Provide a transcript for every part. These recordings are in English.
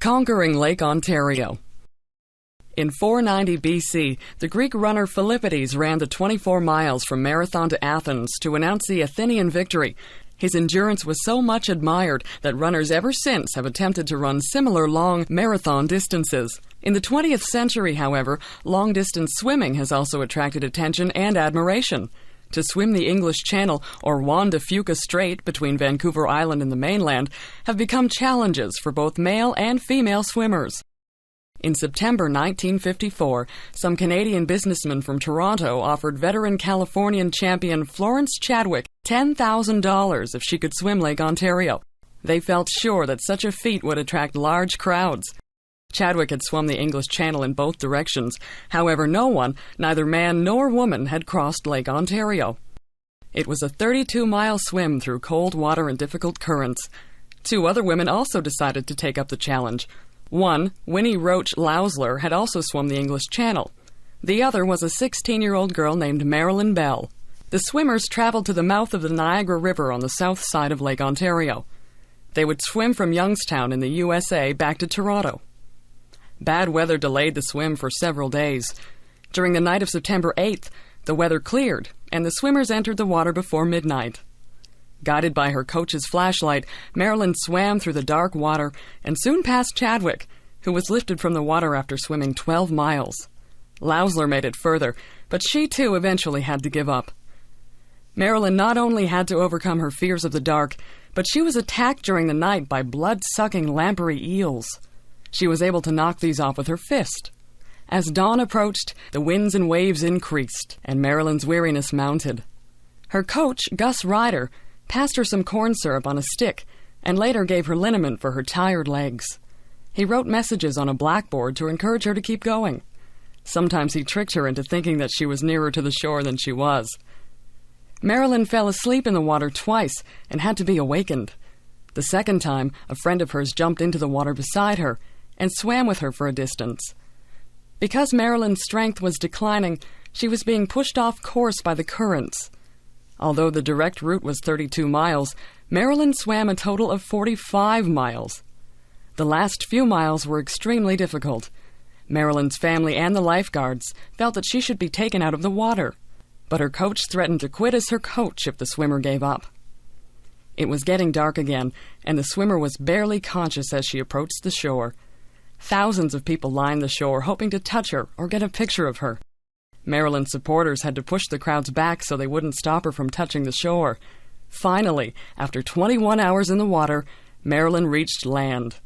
Conquering Lake Ontario. In 490 BC, the Greek runner Philippides ran the 24 miles from Marathon to Athens to announce the Athenian victory. His endurance was so much admired that runners ever since have attempted to run similar long marathon distances. In the 20th century, however, long-distance swimming has also attracted attention and admiration. To swim the English Channel or Juan de Fuca Strait between Vancouver Island and the mainland have become challenges for both male and female swimmers. In September 1954, some Canadian businessmen from Toronto offered veteran Californian champion Florence Chadwick $10,000 if she could swim Lake Ontario. They felt sure that such a feat would attract large crowds. Chadwick had swum the English Channel in both directions. However, no one, neither man nor woman, had crossed Lake Ontario. It was a 32-mile swim through cold water and difficult currents. Two other women also decided to take up the challenge. One, Winnie Roach Lausler, had also swum the English Channel. The other was a 16-year-old girl named Marilyn Bell. The swimmers traveled to the mouth of the Niagara River on the south side of Lake Ontario. They would swim from Youngstown in the USA back to Toronto. Bad weather delayed the swim for several days. During the night of September 8th, the weather cleared, and the swimmers entered the water before midnight. Guided by her coach's flashlight, Marilyn swam through the dark water and soon passed Chadwick, who was lifted from the water after swimming 12 miles. Lausler made it further, but she too eventually had to give up. Marilyn not only had to overcome her fears of the dark, but she was attacked during the night by blood-sucking lamprey eels. She was able to knock these off with her fist. As dawn approached, the winds and waves increased, and Marilyn's weariness mounted. Her coach, Gus Ryder, passed her some corn syrup on a stick, and later gave her liniment for her tired legs. He wrote messages on a blackboard to encourage her to keep going. Sometimes he tricked her into thinking that she was nearer to the shore than she was. Marilyn fell asleep in the water twice and had to be awakened. The second time, a friend of hers jumped into the water beside her and swam with her for a distance. Because Marilyn's strength was declining, she was being pushed off course by the currents. Although the direct route was 32 miles, Marilyn swam a total of 45 miles. The last few miles were extremely difficult. Marilyn's family and the lifeguards felt that she should be taken out of the water, but her coach threatened to quit as her coach if the swimmer gave up. It was getting dark again, and the swimmer was barely conscious as she approached the shore. Thousands of people lined the shore, hoping to touch her or get a picture of her. Marilyn's supporters had to push the crowds back so they wouldn't stop her from touching the shore. Finally, after 21 hours in the water, Marilyn reached land.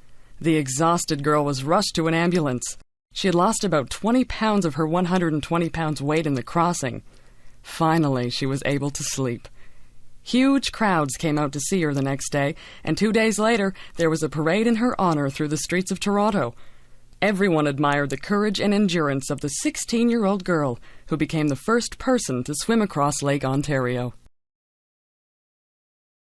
The exhausted girl was rushed to an ambulance. She had lost about 20 pounds of her 120 pounds weight in the crossing. Finally, she was able to sleep. Huge crowds came out to see her the next day, and 2 days later, there was a parade in her honor through the streets of Toronto. Everyone admired the courage and endurance of the 16-year-old girl who became the first person to swim across Lake Ontario.